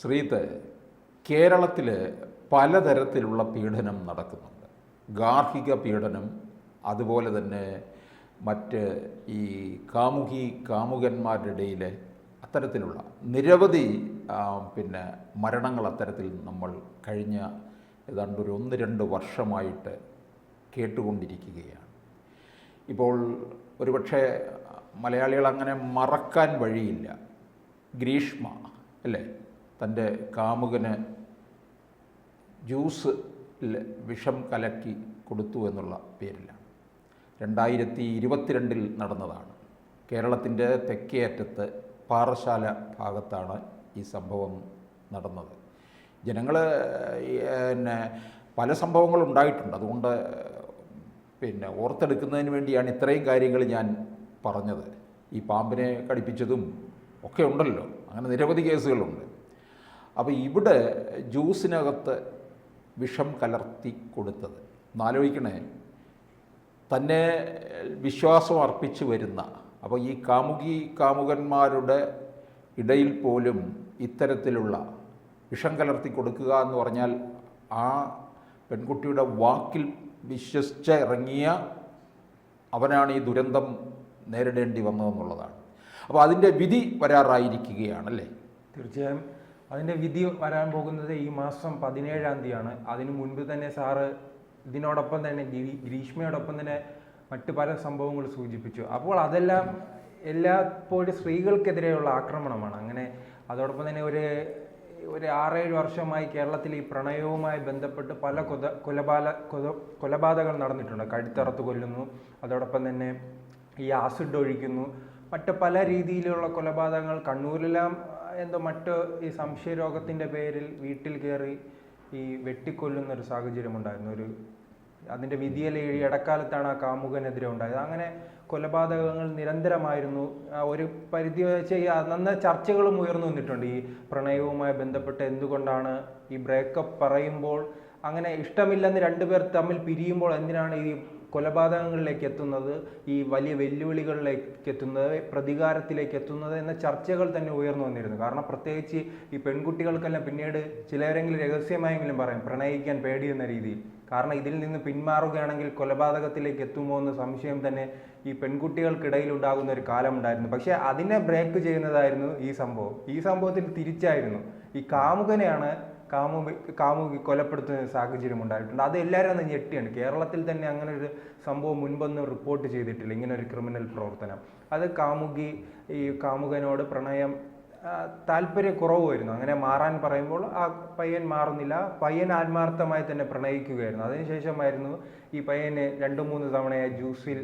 ശ്രീത്ത്, കേരളത്തിൽ പലതരത്തിലുള്ള പീഡനം നടക്കുന്നുണ്ട്. ഗാർഹിക പീഡനം, അതുപോലെ തന്നെ മറ്റ് ഈ കാമുകന്മാരുടെ ഇടയിലെ അത്തരത്തിലുള്ള നിരവധി മരണങ്ങൾ അത്തരത്തിൽ നമ്മൾ കഴിഞ്ഞ ഏതാണ്ട് ഒരു 1-2 വർഷമായിട്ട് കേട്ടുകൊണ്ടിരിക്കുകയാണ്. ഇപ്പോൾ ഒരുപക്ഷെ മലയാളികൾ അങ്ങനെ മറക്കാൻ വഴിയില്ല, ഗ്രീഷ്മ അല്ലേ, തൻ്റെ കാമുകന് ജ്യൂസ് വിഷം കലക്കി കൊടുത്തു എന്നുള്ള പേരിലാണ്. 2022 നടന്നതാണ്. കേരളത്തിൻ്റെ തെക്കേ അറ്റത്ത് പാറശാല ഭാഗത്താണ് ഈ സംഭവം നടന്നത്. ജനങ്ങൾ പല സംഭവങ്ങളുണ്ടായിട്ടുണ്ട്, അതുകൊണ്ട് ഓർത്തെടുക്കുന്നതിന് വേണ്ടിയാണ് ഇത്രയും കാര്യങ്ങൾ ഞാൻ പറഞ്ഞത്. ഈ പാമ്പിനെ കടിപ്പിച്ചതും ഒക്കെ ഉണ്ടല്ലോ, അങ്ങനെ നിരവധി കേസുകളുണ്ട്. അപ്പോൾ ഇവിടെ ജ്യൂസിനകത്ത് വിഷം കലർത്തി കൊടുത്തത്, ഒന്നാലോചിക്കണേ, തന്നെ വിശ്വാസം അർപ്പിച്ച് വരുന്ന, അപ്പോൾ ഈ കാമുകന്മാരുടെ ഇടയിൽ പോലും ഇത്തരത്തിലുള്ള വിഷം കലർത്തി കൊടുക്കുക എന്ന് പറഞ്ഞാൽ ആ പെൺകുട്ടിയുടെ വാക്കിൽ വിശ്വസിച്ച് ഇറങ്ങിയ അവനാണ് ഈ ദുരന്തം നേരിടേണ്ടി വന്നതെന്നുള്ളതാണ്. അപ്പോൾ അതിൻ്റെ വിധി വരാറായിരിക്കുകയാണല്ലേ? തീർച്ചയായും അതിൻ്റെ വിധി വരാൻ പോകുന്നത് ഈ മാസം 17-ാം തീയതിയാണ്. അതിനു മുൻപ് തന്നെ സാറ് ഇതിനോടൊപ്പം തന്നെ ഗ്രീഷ്മയോടൊപ്പം തന്നെ മറ്റ് പല സംഭവങ്ങൾ സൂചിപ്പിച്ചു. അപ്പോൾ അതെല്ലാം എല്ലായ്പ്പോഴും സ്ത്രീകൾക്കെതിരെയുള്ള ആക്രമണമാണ്. അങ്ങനെ അതോടൊപ്പം തന്നെ ഒരു 6-7 വർഷമായി കേരളത്തിൽ ഈ പ്രണയവുമായി ബന്ധപ്പെട്ട് പല കൊലപാതകങ്ങൾ നടന്നിട്ടുണ്ട്. കഴുത്തറുത്ത് കൊല്ലുന്നു, അതോടൊപ്പം തന്നെ ഈ ആസിഡ് ഒഴിക്കുന്നു, മറ്റ് പല രീതിയിലുള്ള കൊലപാതകങ്ങൾ. കണ്ണൂരിലെല്ലാം മറ്റ് ഈ സംശയരോഗത്തിൻ്റെ പേരിൽ വീട്ടിൽ കയറി ഈ വെട്ടിക്കൊല്ലുന്നൊരു സാഹചര്യം ഉണ്ടായിരുന്നു. അതിൻ്റെ വിധിയിൽ ഈ ഇടക്കാലത്താണ് ആ കാമുകനെതിരെ ഉണ്ടായത്. അങ്ങനെ കൊലപാതകങ്ങൾ നിരന്തരമായിരുന്നു. ഒരു പരിധി വെച്ച് അന്ന് ചർച്ചകളും ഉയർന്നു വന്നിട്ടുണ്ട്. ഈ പ്രണയവുമായി ബന്ധപ്പെട്ട് എന്തുകൊണ്ടാണ് ഈ ബ്രേക്കപ്പ് പറയുമ്പോൾ അങ്ങനെ ഇഷ്ടമില്ലെന്ന് രണ്ടുപേർ തമ്മിൽ പിരിയുമ്പോൾ എന്തിനാണ് ഈ കൊലപാതകങ്ങളിലേക്ക് എത്തുന്നത്, ഈ വലിയ വെല്ലുവിളികളിലേക്ക് എത്തുന്നത്, പ്രതികാരത്തിലേക്ക് എത്തുന്നത് എന്ന ചർച്ചകൾ തന്നെ ഉയർന്നു വന്നിരുന്നു. കാരണം പ്രത്യേകിച്ച് ഈ പെൺകുട്ടികൾക്കെല്ലാം പിന്നീട് ചിലരെങ്കിലും രഹസ്യമായെങ്കിലും പറയും പ്രണയിക്കാൻ പേടിയെന്ന രീതിയിൽ. കാരണം ഇതിൽ നിന്ന് പിന്മാറുകയാണെങ്കിൽ കൊലപാതകത്തിലേക്ക് എത്തുമോ എന്ന സംശയം തന്നെ ഈ പെൺകുട്ടികൾക്കിടയിൽ ഉണ്ടാകുന്ന ഒരു കാലം ഉണ്ടായിരുന്നു. പക്ഷേ അതിനെ ബ്രേക്ക് ചെയ്യുന്നതായിരുന്നു ഈ സംഭവം. ഈ സംഭവത്തിൽ തിരിച്ചായിരുന്നു, ഈ കാമുകനെയാണ് കാമുകി കൊലപ്പെടുത്തുന്ന സാഹചര്യം ഉണ്ടായിട്ടുണ്ട്. അത് എല്ലാവരും ഒന്ന് ഞെട്ടിയാണ്. കേരളത്തിൽ തന്നെ അങ്ങനെ ഒരു സംഭവം മുൻപൊന്നും റിപ്പോർട്ട് ചെയ്തിട്ടില്ല, ഇങ്ങനെ ഒരു ക്രിമിനൽ പ്രവർത്തനം. അത് ഈ കാമുകനോട് പ്രണയം താല്പര്യക്കുറവ് വരുന്നു. അങ്ങനെ മാറാൻ പറയുമ്പോൾ ആ പയ്യൻ മാറുന്നില്ല. പയ്യൻ ആത്മാർത്ഥമായി തന്നെ പ്രണയിക്കുകയായിരുന്നു. അതിനുശേഷമായിരുന്നു ഈ പയ്യന് 2-3 തവണയായി ജ്യൂസിൽ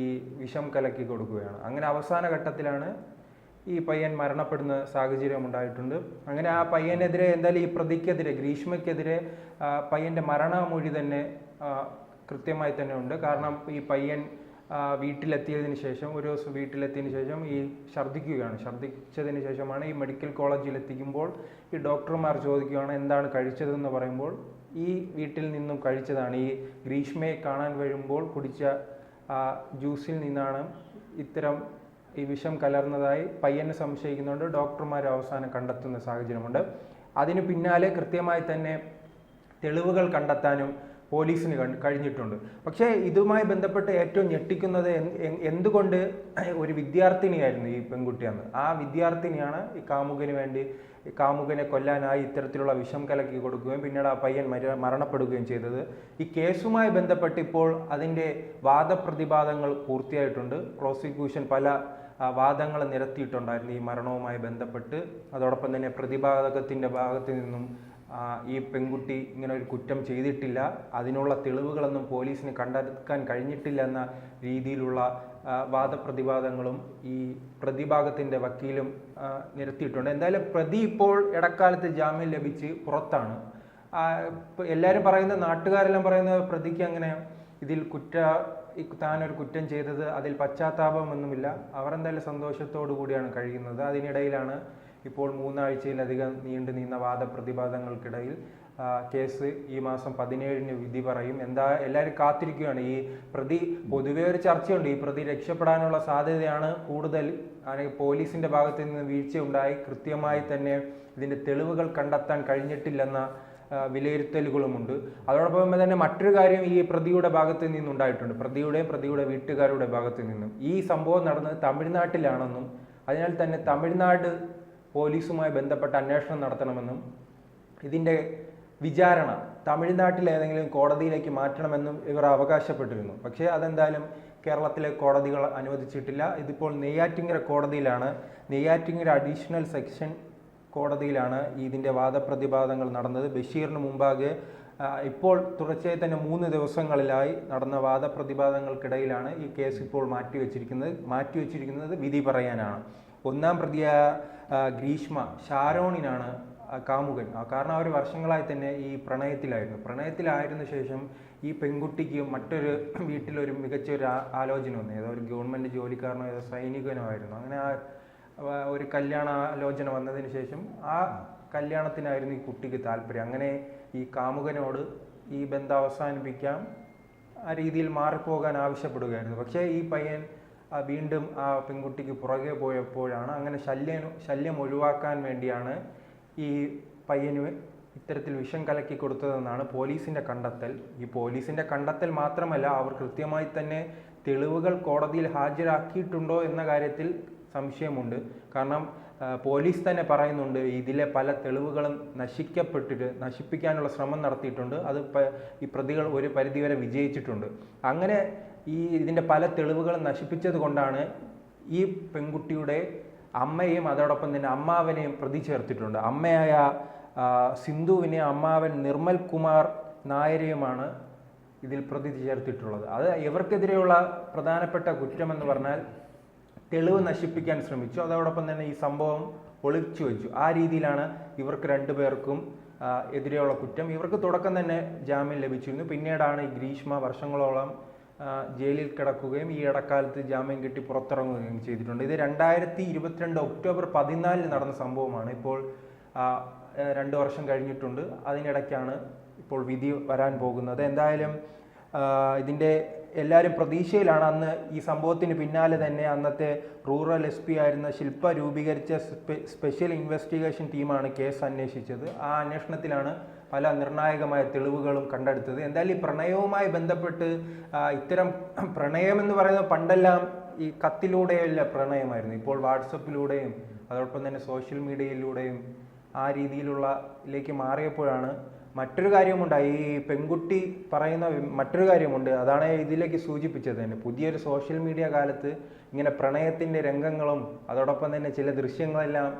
ഈ വിഷം കലക്കി കൊടുക്കുകയാണ്. അങ്ങനെ അവസാന ഘട്ടത്തിലാണ് ഈ പയ്യൻ മരണപ്പെടുന്ന സാഹചര്യം ഉണ്ടായിട്ടുണ്ട്. അങ്ങനെ ആ പയ്യനെതിരെ എന്തായാലും ഈ പ്രതിക്കെതിരെ, ഗ്രീഷ്മയ്ക്കെതിരെ പയ്യൻ്റെ മരണമൊഴി തന്നെ കൃത്യമായി തന്നെ ഉണ്ട്. കാരണം ഈ പയ്യൻ വീട്ടിലെത്തിയതിന് ശേഷം, ഒരു ദിവസം വീട്ടിലെത്തിയതിന് ശേഷം ഈ ഛർദ്ദിച്ചതിന് ശേഷമാണ് ഈ മെഡിക്കൽ കോളേജിൽ എത്തിക്കുമ്പോൾ ഈ ഡോക്ടർമാർ ചോദിക്കുകയാണ് എന്താണ് കഴിച്ചതെന്ന് പറയുമ്പോൾ ഈ വീട്ടിൽ നിന്നും കഴിച്ചതാണ്, ഈ ഗ്രീഷ്മയെ കാണാൻ വരുമ്പോൾ കുടിച്ച ജ്യൂസിൽ നിന്നാണ് ഇത്തരം ഈ വിഷം കലർന്നതായി പയ്യനെ സംശയിക്കുന്നുണ്ട്. ഡോക്ടർമാർ അവസാനം കണ്ടെത്തുന്ന സാഹചര്യമുണ്ട്. അതിന് പിന്നാലെ കൃത്യമായി തന്നെ തെളിവുകൾ കണ്ടെത്താനും പോലീസിന് കഴിഞ്ഞിട്ടുണ്ട്. പക്ഷേ ഇതുമായി ബന്ധപ്പെട്ട് ഏറ്റവും ഞെട്ടിക്കുന്നത് എന്തുകൊണ്ട് ഒരു വിദ്യാർത്ഥിനിയായിരുന്നു ഈ പെൺകുട്ടി അന്ന്. ആ വിദ്യാർത്ഥിനിയാണ് ഈ കാമുകനെ കൊല്ലാനായി ഇത്തരത്തിലുള്ള വിഷം കലക്കി കൊടുക്കുകയും പിന്നീട് ആ പയ്യൻ മരണപ്പെടുകയും ചെയ്തത്. ഈ കേസുമായി ബന്ധപ്പെട്ട് ഇപ്പോൾ അതിൻ്റെ വാദപ്രതിവാദങ്ങൾ പൂർത്തിയായിട്ടുണ്ട്. പ്രോസിക്യൂഷൻ പല വാദങ്ങൾ നിരത്തിയിട്ടുണ്ടായിരുന്നു ഈ മരണവുമായി ബന്ധപ്പെട്ട്. അതോടൊപ്പം തന്നെ പ്രതിഭാഗത്തിൻ്റെ ഭാഗത്തു നിന്നും ഈ പെൺകുട്ടി ഇങ്ങനെ ഒരു കുറ്റം ചെയ്തിട്ടില്ല, അതിനുള്ള തെളിവുകളൊന്നും പോലീസിന് കണ്ടെത്താൻ കഴിഞ്ഞിട്ടില്ല എന്ന രീതിയിലുള്ള വാദപ്രതിവാദങ്ങളും ഈ പ്രതിഭാഗത്തിൻ്റെ വക്കീലും നിരത്തിയിട്ടുണ്ട്. എന്തായാലും പ്രതി ഇപ്പോൾ ഇടക്കാലത്ത് ജാമ്യം ലഭിച്ച് പുറത്താണ്. എല്ലാവരും നാട്ടുകാരെല്ലാം പറയുന്നത് പ്രതിക്ക് അങ്ങനെ ഇതിൽ താനൊരു കുറ്റം ചെയ്തത് അതിൽ പശ്ചാത്താപമൊന്നുമില്ല, അവർ എന്തായാലും സന്തോഷത്തോടു കൂടിയാണ് കഴിയുന്നത്. അതിനിടയിലാണ് ഇപ്പോൾ 3 ആഴ്ചയിലധികം നീണ്ടു നിന്ന വാദപ്രതിവാദങ്ങൾക്കിടയിൽ കേസ് ഈ മാസം 17-ന് വിധി പറയും. എല്ലാവരും കാത്തിരിക്കുകയാണ്. ഈ പ്രതി, പൊതുവേ ഒരു ചർച്ചയുണ്ട്, ഈ പ്രതി രക്ഷപ്പെടാനുള്ള സാധ്യതയാണ് കൂടുതൽ. പോലീസിന്റെ ഭാഗത്ത് നിന്ന് വീഴ്ച ഉണ്ടായി, കൃത്യമായി തന്നെ ഇതിന്റെ തെളിവുകൾ കണ്ടെത്താൻ കഴിഞ്ഞിട്ടില്ലെന്ന വിലയിരുത്തലുകളുമുണ്ട്. അതോടൊപ്പം തന്നെ മറ്റൊരു കാര്യം ഈ പ്രതിയുടെ ഭാഗത്ത് നിന്നുണ്ടായിട്ടുണ്ട്, പ്രതിയുടെ വീട്ടുകാരുടെ ഭാഗത്ത് നിന്നും. ഈ സംഭവം നടന്നത് തമിഴ്നാട്ടിലാണെന്നും അതിനാൽ തന്നെ തമിഴ്നാട് പോലീസുമായി ബന്ധപ്പെട്ട അന്വേഷണം നടത്തണമെന്നും ഇതിന്റെ വിചാരണ തമിഴ്നാട്ടിലെ ഏതെങ്കിലും കോടതിയിലേക്ക് മാറ്റണമെന്നും ഇവർ അവകാശപ്പെട്ടിരുന്നു. പക്ഷേ അതെന്തായാലും കേരളത്തിലെ കോടതികൾ അനുവദിച്ചിട്ടില്ല. ഇതിപ്പോൾ നെയ്യാറ്റിങ്കര കോടതിയിലാണ്, നെയ്യാറ്റിങ്കര അഡീഷണൽ സെക്ഷൻ കോടതിയിലാണ് ഇതിൻ്റെ വാദപ്രതിവാദങ്ങൾ നടന്നത്. ബഷീറിന് മുമ്പാകെ ഇപ്പോൾ തുടർച്ചയായി തന്നെ 3 ദിവസങ്ങളിലായി നടന്ന വാദപ്രതിവാദങ്ങൾക്കിടയിലാണ് ഈ കേസ് ഇപ്പോൾ മാറ്റിവെച്ചിരിക്കുന്നത് വിധി പറയാനാണ്. 1-ാം പ്രതിയായ ഗ്രീഷ്മ ഷാരോണിനാണ് കാമുകൻ. കാരണം അവർ വർഷങ്ങളായി തന്നെ ഈ പ്രണയത്തിലായിരുന്ന ശേഷം ഈ പെൺകുട്ടിക്ക് മറ്റൊരു വീട്ടിലൊരു മികച്ചൊരു ആലോചന വന്നു. ഏതോ ഒരു ഗവൺമെൻറ് ജോലിക്കാരനോ ഏതോ സൈനികനോ ആയിരുന്നു. അങ്ങനെ ഒരു കല്യാണ ആലോചന വന്നതിന് ശേഷം ആ കല്യാണത്തിനായിരുന്നു ഈ കുട്ടിക്ക് താല്പര്യം. അങ്ങനെ ഈ കാമുകനോട് ഈ ബന്ധം അവസാനിപ്പിക്കാം, ആ രീതിയിൽ മാറിപ്പോകാൻ ആവശ്യപ്പെടുകയായിരുന്നു. പക്ഷേ ഈ പയ്യൻ വീണ്ടും ആ പെൺകുട്ടിക്ക് പുറകെ പോയപ്പോഴാണ്, അങ്ങനെ ശല്യം ഒഴിവാക്കാൻ വേണ്ടിയാണ് ഈ പയ്യന് ഇത്തരത്തിൽ വിഷം കലക്കി കൊടുത്തതെന്നാണ് പോലീസിന്റെ കണ്ടെത്തൽ. ഈ പോലീസിന്റെ കണ്ടെത്തൽ മാത്രമല്ല, അവർ കൃത്യമായി തന്നെ തെളിവുകൾ കോടതിയിൽ ഹാജരാക്കിയിട്ടുണ്ടോ എന്ന കാര്യത്തിൽ സംശയമുണ്ട്. കാരണം പോലീസ് തന്നെ പറയുന്നുണ്ട് ഇതിലെ പല തെളിവുകളും നശിപ്പിക്കാനുള്ള ശ്രമം നടത്തിയിട്ടുണ്ട്, അത് ഈ പ്രതികൾ ഒരു പരിധിവരെ വിജയിച്ചിട്ടുണ്ട്. അങ്ങനെ ഇതിൻ്റെ പല തെളിവുകളും നശിപ്പിച്ചത് കൊണ്ടാണ് ഈ പെൺകുട്ടിയുടെ അമ്മയെയും അതോടൊപ്പം തന്നെ അമ്മാവനെയും പ്രതി ചേർത്തിട്ടുണ്ട്. അമ്മയായ സിന്ധുവിനെ അമ്മാവൻ നിർമ്മൽ കുമാർ നായരെയുമാണ് ഇതിൽ പ്രതി ചേർത്തിട്ടുള്ളത്. അത് ഇവർക്കെതിരെയുള്ള പ്രധാനപ്പെട്ട കുറ്റമെന്ന് പറഞ്ഞാൽ തെളിവ് നശിപ്പിക്കാൻ ശ്രമിച്ചു, അതോടൊപ്പം തന്നെ ഈ സംഭവം ഒളിച്ചു വെച്ചു. ആ രീതിയിലാണ് ഇവർക്ക് 2 പേർക്കും എതിരെയുള്ള കുറ്റം. ഇവർക്ക് തുടക്കം തന്നെ ജാമ്യം ലഭിച്ചിരുന്നു. പിന്നീടാണ് ഈ ഗ്രീഷ്മ വർഷങ്ങളോളം ജയിലിൽ കിടക്കുകയും ഈ ഇടക്കാലത്ത് ജാമ്യം കിട്ടി പുറത്തിറങ്ങുകയും ചെയ്തിട്ടുണ്ട്. ഇത് 2022 ഒക്ടോബർ 14 നടന്ന സംഭവമാണ്. ഇപ്പോൾ 2 വർഷം കഴിഞ്ഞിട്ടുണ്ട്. അതിനിടയ്ക്കാണ് ഇപ്പോൾ വിധി വരാൻ പോകുന്നത്. എന്തായാലും ഇതിൻ്റെ എല്ലാവരും പ്രതീക്ഷയിലാണ്. അന്ന് ഈ സംഭവത്തിന് പിന്നാലെ തന്നെ അന്നത്തെ റൂറൽ SP ആയിരുന്ന ശില്പ രൂപീകരിച്ച സ്പെഷ്യൽ ഇൻവെസ്റ്റിഗേഷൻ ടീമാണ് കേസ് അന്വേഷിച്ചത്. ആ അന്വേഷണത്തിലാണ് പല നിർണായകമായ തെളിവുകളും കണ്ടെടുത്തത്. എന്തായാലും ഈ പ്രണയവുമായി ബന്ധപ്പെട്ട് ഇത്തരം പ്രണയമെന്ന് പറയുന്നത് പണ്ടെല്ലാം ഈ കത്തിലൂടെയല്ല പ്രണയമായിരുന്നു. ഇപ്പോൾ വാട്സപ്പിലൂടെയും അതോടൊപ്പം തന്നെ സോഷ്യൽ മീഡിയയിലൂടെയും ആ രീതിയിലേക്ക് മാറിയപ്പോഴാണ് മറ്റൊരു കാര്യമുണ്ട്. ഈ പെൺകുട്ടി പറയുന്ന മറ്റൊരു കാര്യമുണ്ട്, അതാണ് ഇതിലേക്ക് സൂചിപ്പിച്ചത് തന്നെ. പുതിയൊരു സോഷ്യൽ മീഡിയ കാലത്ത് ഇങ്ങനെ പ്രണയത്തിൻ്റെ രംഗങ്ങളും അതോടൊപ്പം തന്നെ ചില ദൃശ്യങ്ങളെല്ലാം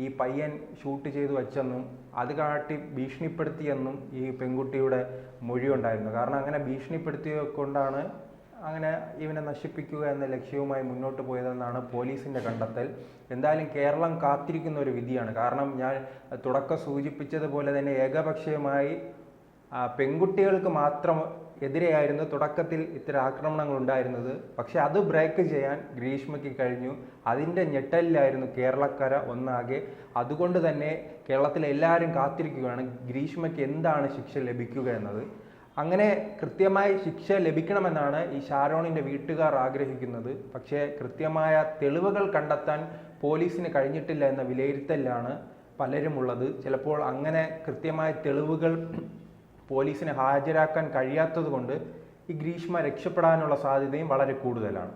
ഈ പയ്യൻ ഷൂട്ട് ചെയ്തു വച്ചെന്നും അത് കാട്ടി ഭീഷണിപ്പെടുത്തിയെന്നും ഈ പെൺകുട്ടിയുടെ മൊഴി ഉണ്ടായിരുന്നു. കാരണം അങ്ങനെ ഭീഷണിപ്പെടുത്തിയത് കൊണ്ടാണ് അങ്ങനെ ഇവനെ നശിപ്പിക്കുക എന്ന ലക്ഷ്യവുമായി മുന്നോട്ട് പോയതെന്നാണ് പോലീസിന്റെ കണ്ടെത്തൽ. എന്തായാലും കേരളം കാത്തിരിക്കുന്ന ഒരു വിധിയാണ്. കാരണം ഞാൻ തുടക്കം സൂചിപ്പിച്ചതുപോലെ തന്നെ ഏകപക്ഷീയമായി പെൺകുട്ടികൾക്ക് മാത്രം എതിരെയായിരുന്നു തുടക്കത്തിൽ ഇത്തരം ആക്രമണങ്ങൾ ഉണ്ടായിരുന്നത്. പക്ഷെ അത് ബ്രേക്ക് ചെയ്യാൻ ഗ്രീഷ്മയ്ക്ക് കഴിഞ്ഞു. അതിൻ്റെ ഞെട്ടലിലായിരുന്നു കേരളക്കര ഒന്നാകെ. അതുകൊണ്ട് തന്നെ കേരളത്തിലെ എല്ലാവരും കാത്തിരിക്കുകയാണ് ഗ്രീഷ്മയ്ക്ക് എന്താണ് ശിക്ഷ ലഭിക്കുക എന്നത്. അങ്ങനെ കൃത്യമായി ശിക്ഷ ലഭിക്കണമെന്നാണ് ഈ ഷാരോണിൻ്റെ വീട്ടുകാർ ആഗ്രഹിക്കുന്നത്. പക്ഷേ കൃത്യമായ തെളിവുകൾ കണ്ടെത്താൻ പോലീസിന് കഴിഞ്ഞിട്ടില്ല എന്ന വിലയിരുത്തലാണ് പലരുമുള്ളത്. ചിലപ്പോൾ അങ്ങനെ കൃത്യമായ തെളിവുകൾ പോലീസിന് ഹാജരാക്കാൻ കഴിയാത്തത് കൊണ്ട് ഈ ഗ്രീഷ്മ രക്ഷപ്പെടാനുള്ള സാധ്യതയും വളരെ കൂടുതലാണ്.